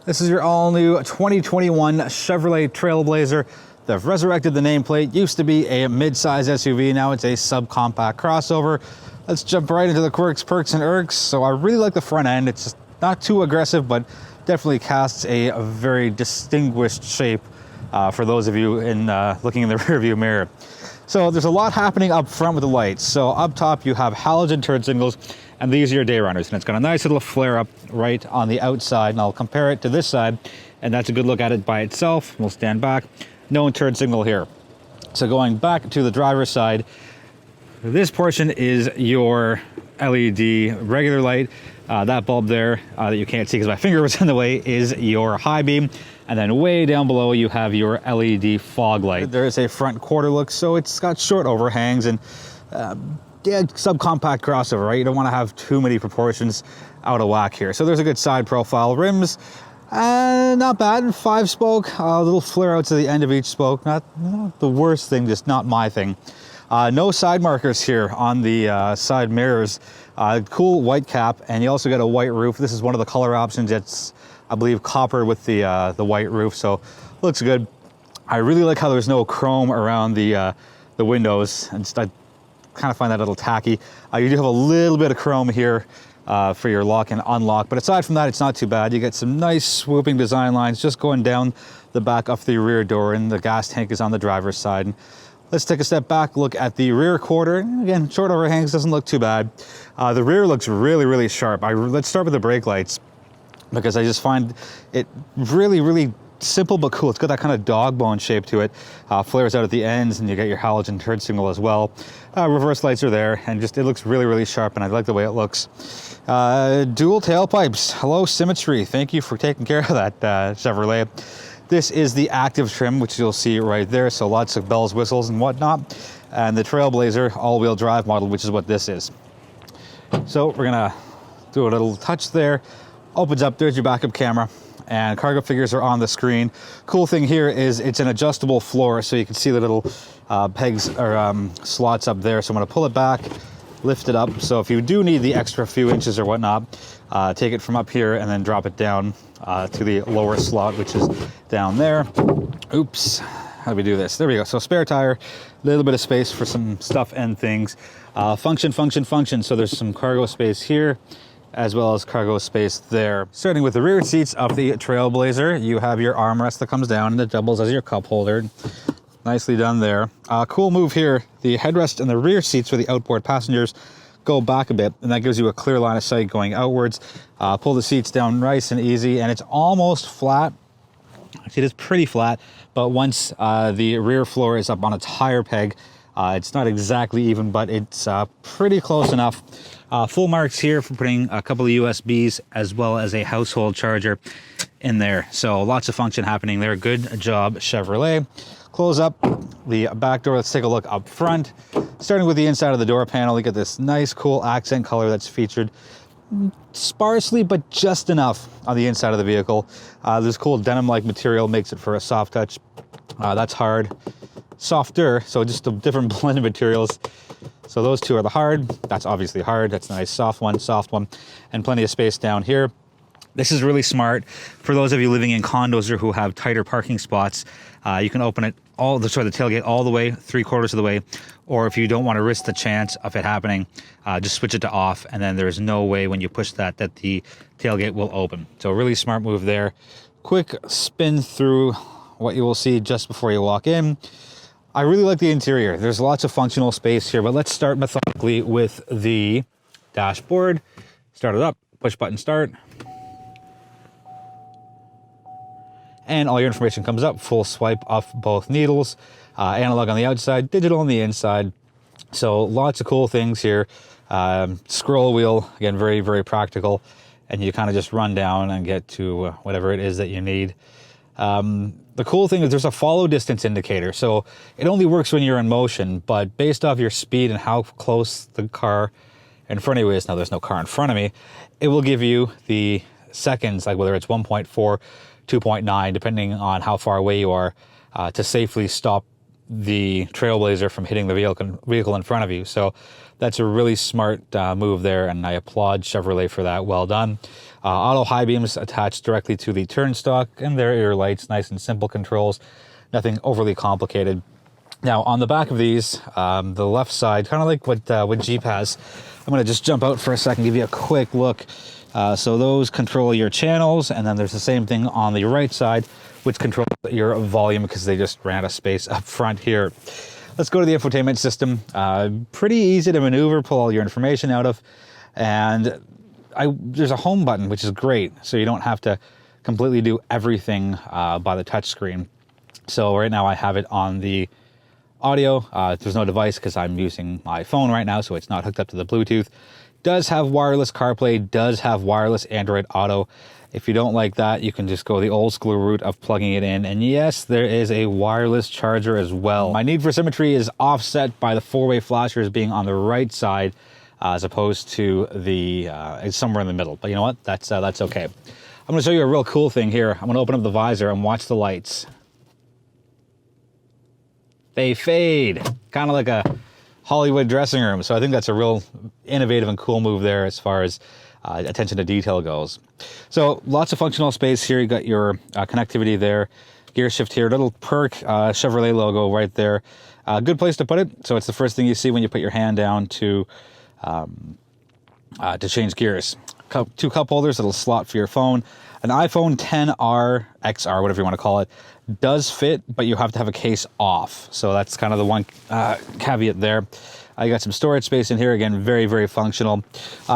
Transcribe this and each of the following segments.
This is your all-new 2021 Chevrolet Trailblazer. They've resurrected the nameplate. Used to be a mid-size SUV, now it's a subcompact crossover. Let's jump right into the quirks, perks, and irks. So I really like the front end. It's not too aggressive, but definitely casts a very distinguished shape for those of you looking in the rearview mirror. So there's a lot happening up front with the lights. So up top you have halogen turn signals, and these are your day runners. And it's got a nice little flare up right on the outside, and I'll compare it to this side, and that's a good look at it by itself. We'll stand back. No turn signal here. So going back to the driver's side, this portion is your LED regular light. That bulb there that you can't see because my finger was in the way is your high beam. And then way down below you have your LED fog light. There is a front quarter look, so it's got short overhangs and yeah, subcompact crossover, right? You don't want to have too many proportions out of whack here. So there's a good side profile. Rims, not bad. 5-spoke, a little flare out to the end of each spoke. Not the worst thing, just not my thing. No side markers here on the side mirrors. Cool white cap, and you also got a white roof. This is one of the color options. It's, I believe, copper with the white roof, so looks good. I really like how there's no chrome around the windows, and I kind of find that a little tacky. You do have a little bit of chrome here for your lock and unlock, but aside from that, it's not too bad. You get some nice swooping design lines just going down the back of the rear door, and the gas tank is on the driver's side. And let's take a step back, look at the rear quarter. Again, short overhangs, doesn't look too bad. The rear looks really, really sharp. Let's start with the brake lights, because I just find it really, really simple but cool. It's got that kind of dog bone shape to it. Flares out at the ends, and you get your halogen turn signal as well. Reverse lights are there, and just it looks really, really sharp, and I like the way it looks. Dual tailpipes, hello symmetry. Thank you for taking care of that, Chevrolet. This is the active trim, which you'll see right there, so lots of bells, whistles, and whatnot. And the Trailblazer all-wheel drive model, which is what this is. So we're gonna do a little touch there. Opens up, there's your backup camera, and cargo figures are on the screen. Cool thing here is it's an adjustable floor, so you can see the little pegs or slots up there. So I'm gonna pull it back, lift it up. So if you do need the extra few inches or whatnot, take it from up here and then drop it down to the lower slot, which is down there. Oops, how do we do this? There we go. So spare tire, a little bit of space for some stuff and things. Function. So there's some cargo space here, as well as cargo space there. Starting with the rear seats of the Trailblazer, you have your armrest that comes down and it doubles as your cup holder. Nicely done there. Cool move here. The headrest and the rear seats for the outboard passengers go back a bit, and that gives you a clear line of sight going outwards. Pull the seats down nice and easy, and it's almost flat. Actually, it is pretty flat, but once the rear floor is up on its higher peg, it's not exactly even, but it's pretty close enough. Full marks here for putting a couple of USBs as well as a household charger in there. So lots of function happening there. Good job, Chevrolet. Close up the back door. Let's take a look up front. Starting with the inside of the door panel, you get this nice, cool accent color that's featured sparsely, but just enough on the inside of the vehicle. This cool denim-like material makes it for a soft touch. That's hard. Softer, so just a different blend of materials. So those two are the hard. That's obviously hard. That's a nice soft one, and plenty of space down here. This is really smart for those of you living in condos or who have tighter parking spots. You can open it the tailgate all the way, 3/4 of the way, or if you don't want to risk the chance of it happening, just switch it to off, and then there's no way when you push that the tailgate will open. So really smart move there. Quick spin through what you will see just before you walk in. I really like the interior. There's lots of functional space here, but let's start methodically with the dashboard. Start it up, push button start. And all your information comes up. Full swipe off both needles. Analog on the outside, digital on the inside. So lots of cool things here. Scroll wheel, again, very, very practical. And you kind of just run down and get to whatever it is that you need. The cool thing is there's a follow distance indicator. So it only works when you're in motion, but based off your speed and how close the car in front of you is, now there's no car in front of me, it will give you the seconds, like whether it's 1.4, 2.9, depending on how far away you are, to safely stop the Trailblazer from hitting the vehicle in front of you. So that's a really smart move there, and I applaud Chevrolet for that. Well done. Auto high beams attached directly to the turnstock, and there are your lights. Nice and simple controls, nothing overly complicated. Now on the back of these, the left side, kind of like what Jeep has. I'm going to just jump out for a second, give you a quick look. So those control your channels, and then there's the same thing on the right side, which controls your volume, because they just ran out of space up front here. Let's go to the infotainment system. Pretty easy to maneuver, pull all your information out of, and there's a home button, which is great, so you don't have to completely do everything by the touch screen. So right now I have it on the audio. There's no device because I'm using my phone right now, so it's not hooked up to the Bluetooth. Does have wireless CarPlay, does have wireless Android Auto. If you don't like that, you can just go the old school route of plugging it in. And yes, there is a wireless charger as well. My need for symmetry is offset by the four-way flashers being on the right side, as opposed to the it's somewhere in the middle. But you know what? That's okay. I'm going to show you a real cool thing here. I'm going to open up the visor and watch the lights. They fade, kind of like a Hollywood dressing room. So I think that's a real innovative and cool move there as far as attention to detail goes. So lots of functional space here. You got your connectivity there, gear shift here, little perk Chevrolet logo right there. Good place to put it. So it's the first thing you see when you put your hand down to change gears. Two cup holders, little slot for your phone. An iPhone XR, XR, whatever you want to call it, does fit, but you have to have a case off. So that's kind of the one caveat there. I got some storage space in here. Again, very, very functional.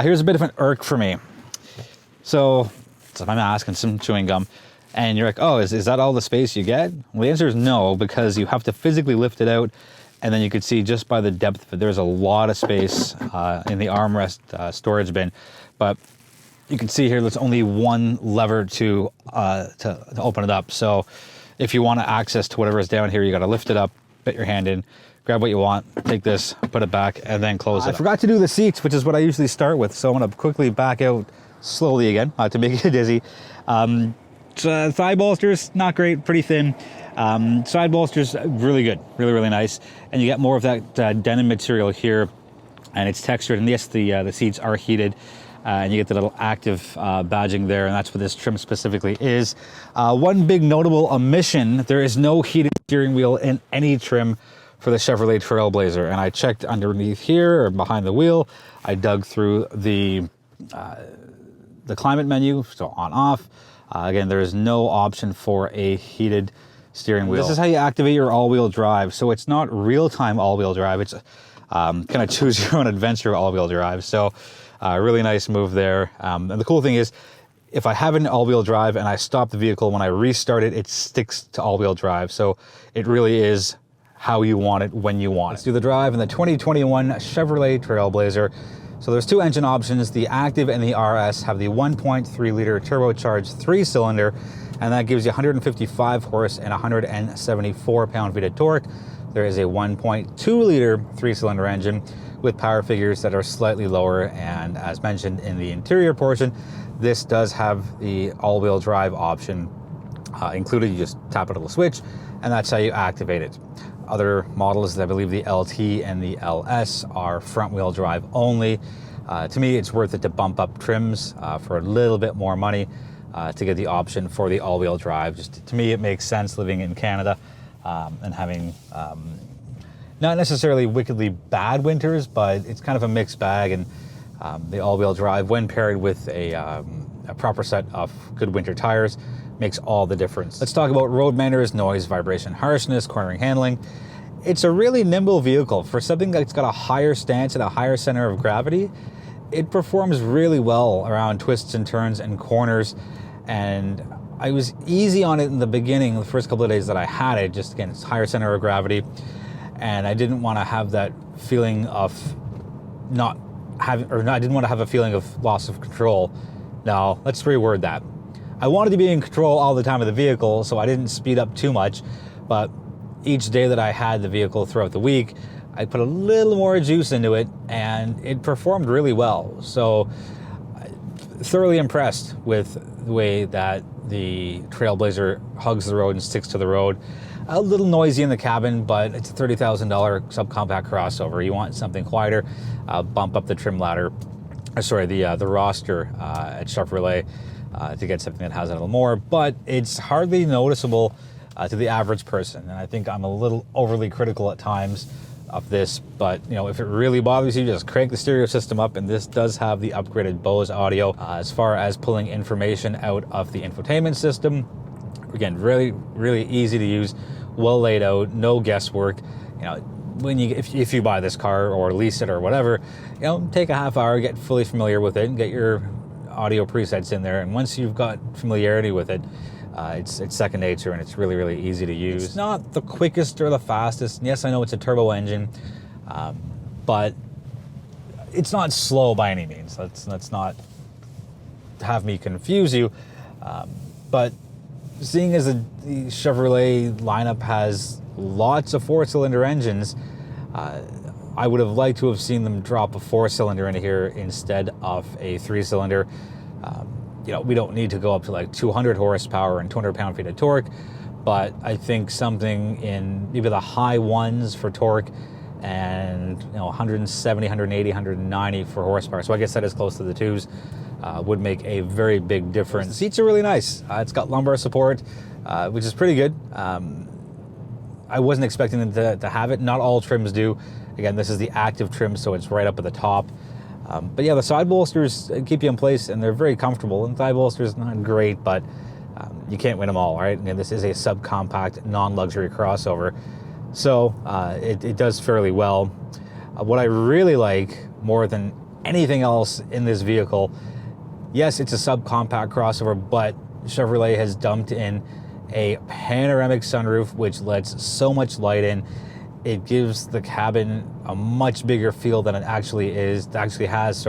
Here's a bit of an irk for me. So I'm asking some chewing gum, and you're like, oh, is that all the space you get? Well, the answer is no, because you have to physically lift it out, and then you can see just by the depth of it, there's a lot of space in the armrest storage bin. But you can see here, there's only one lever to open it up. So if you want to access to whatever is down here, you got to lift it up, put your hand in, grab what you want, take this, put it back, and then close it. I forgot to do the seats, which is what I usually start with. So I'm going to quickly back out slowly again to make you dizzy. Thigh bolsters, not great, pretty thin. Side bolsters, really good, really, really nice. And you get more of that denim material here, and it's textured. And yes, the seats are heated. And you get the little active badging there, and that's what this trim specifically is. One big notable omission, there is no heated steering wheel in any trim for the Chevrolet Trailblazer. And I checked underneath here, or behind the wheel. I dug through the climate menu, so on off. Again, there is no option for a heated steering wheel. This is how you activate your all-wheel drive. So it's not real-time all-wheel drive. It's kind of choose your own adventure all-wheel drive. So really nice move there. And the cool thing is, if I have an all-wheel drive and I stop the vehicle, when I restart it, it sticks to all-wheel drive. So it really is how you want it when you want it. Let's do the drive in the 2021 Chevrolet Trailblazer. So there's two engine options. The Active and the RS have the 1.3 liter turbocharged 3-cylinder, and that gives you 155 horse and 174 pound-feet of torque. There is a 1.2 liter 3-cylinder engine with power figures that are slightly lower, and as mentioned in the interior portion, this does have the all-wheel drive option included. You just tap a little switch, and that's how you activate it. Other models, I believe the LT and the LS, are front-wheel drive only. To me, it's worth it to bump up trims for a little bit more money to get the option for the all-wheel drive. Just to me, it makes sense living in Canada and having not necessarily wickedly bad winters, but it's kind of a mixed bag, and the all-wheel drive, when paired with a proper set of good winter tires, makes all the difference. Let's talk about road manners, noise, vibration, harshness, cornering handling. It's a really nimble vehicle. For something that's got a higher stance and a higher center of gravity, it performs really well around twists and turns and corners. And I was easy on it in the beginning, the first couple of days that I had it, just again, it's higher center of gravity. And I didn't want to have that feeling of I didn't want to have a feeling of loss of control. Now, let's reword that. I wanted to be in control all the time of the vehicle, so I didn't speed up too much, but each day that I had the vehicle throughout the week, I put a little more juice into it, and it performed really well. So, thoroughly impressed with the way that the Trailblazer hugs the road and sticks to the road. A little noisy in the cabin, but it's a $30,000 subcompact crossover. You want something quieter, bump up the trim ladder, the roster at Chevrolet to get something that has a little more, but it's hardly noticeable to the average person. And I think I'm a little overly critical at times of this, but you know, if it really bothers you, just crank the stereo system up, and this does have the upgraded Bose audio. As far as pulling information out of the infotainment system, again, really easy to use, well laid out, no guesswork. You know, if you buy this car or lease it or whatever, you know, take a half hour, get fully familiar with it, and get your audio presets in there. And once you've got familiarity with it, it's second nature, and it's really easy to use. It's not the quickest or the fastest. Yes, I know it's a turbo engine, but it's not slow by any means. Let's not have me confuse you. But seeing as the Chevrolet lineup has lots of four-cylinder engines, I would have liked to have seen them drop a four-cylinder into here instead of a three-cylinder. You know, we don't need to go up to like 200 horsepower and 200 pound-feet of torque, but I think something in maybe the high ones for torque and, you know, 170, 180, 190 for horsepower. So I guess that is close to the twos. Would make a very big difference. The seats are really nice. It's got lumbar support, which is pretty good. I wasn't expecting them to have it. Not all trims do. Again, this is the active trim, so it's right up at the top. But yeah, the side bolsters keep you in place, and they're very comfortable. And thigh bolsters, not great, but you can't win them all, right? And this is a subcompact, non-luxury crossover, so it does fairly well. What I really like more than anything else in this vehicle, yes, it's a subcompact crossover, but Chevrolet has dumped in a panoramic sunroof, which lets so much light in. It gives the cabin a much bigger feel than it actually has,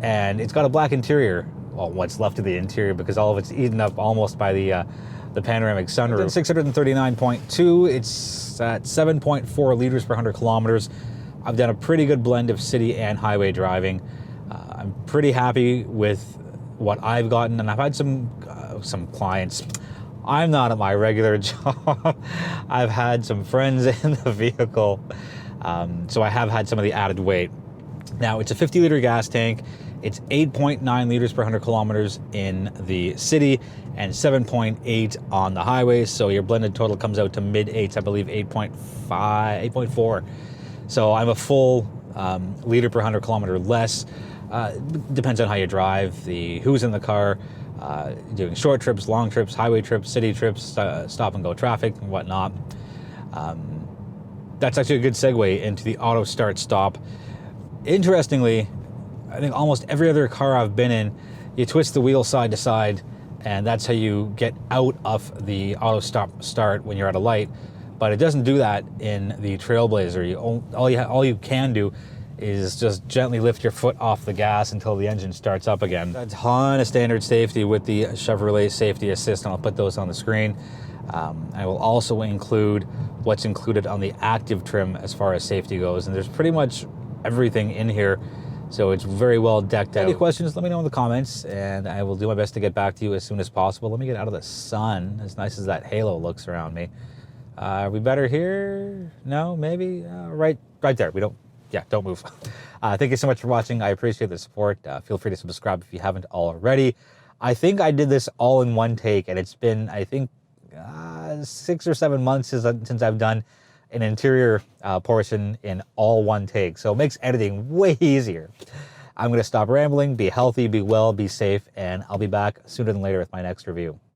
and it's got a black interior. Well, what's left of the interior, because all of it's eaten up almost by the panoramic sunroof. 639.2, it's at 7.4 liters per 100 kilometers. I've done a pretty good blend of city and highway driving. I'm pretty happy with what I've gotten, and I've had some clients. I'm not at my regular job. I've had some friends in the vehicle, so I have had some of the added weight. Now, it's a 50-liter gas tank. It's 8.9 liters per 100 kilometers in the city and 7.8 on the highway, so your blended total comes out to mid-8s, I believe 8.5, 8.4. So I'm a full liter per 100 kilometer less. Depends on how you drive, who's in the car, doing short trips, long trips, highway trips, city trips, stop and go traffic and whatnot. That's actually a good segue into the auto start stop. Interestingly, I think almost every other car I've been in, you twist the wheel side to side, and that's how you get out of the auto start when you're at a light. But it doesn't do that in the Trailblazer. All you can do is just gently lift your foot off the gas until the engine starts up again. A ton of standard safety with the Chevrolet Safety Assist, and I'll put those on the screen. I will also include what's included on the active trim as far as safety goes, and there's pretty much everything in here, so it's very well decked out. Any questions, let me know in the comments, and I will do my best to get back to you as soon as possible. Let me get out of the sun, as nice as that halo looks around me. Are we better here? No, maybe? Right there. Don't move. Thank you so much for watching. I appreciate the support. Feel free to subscribe if you haven't already. I think I did this all in one take, and it's been, I think, 6 or 7 months since I've done an interior portion in all one take. So it makes editing way easier. I'm going to stop rambling. Be healthy, be well, be safe, and I'll be back sooner than later with my next review.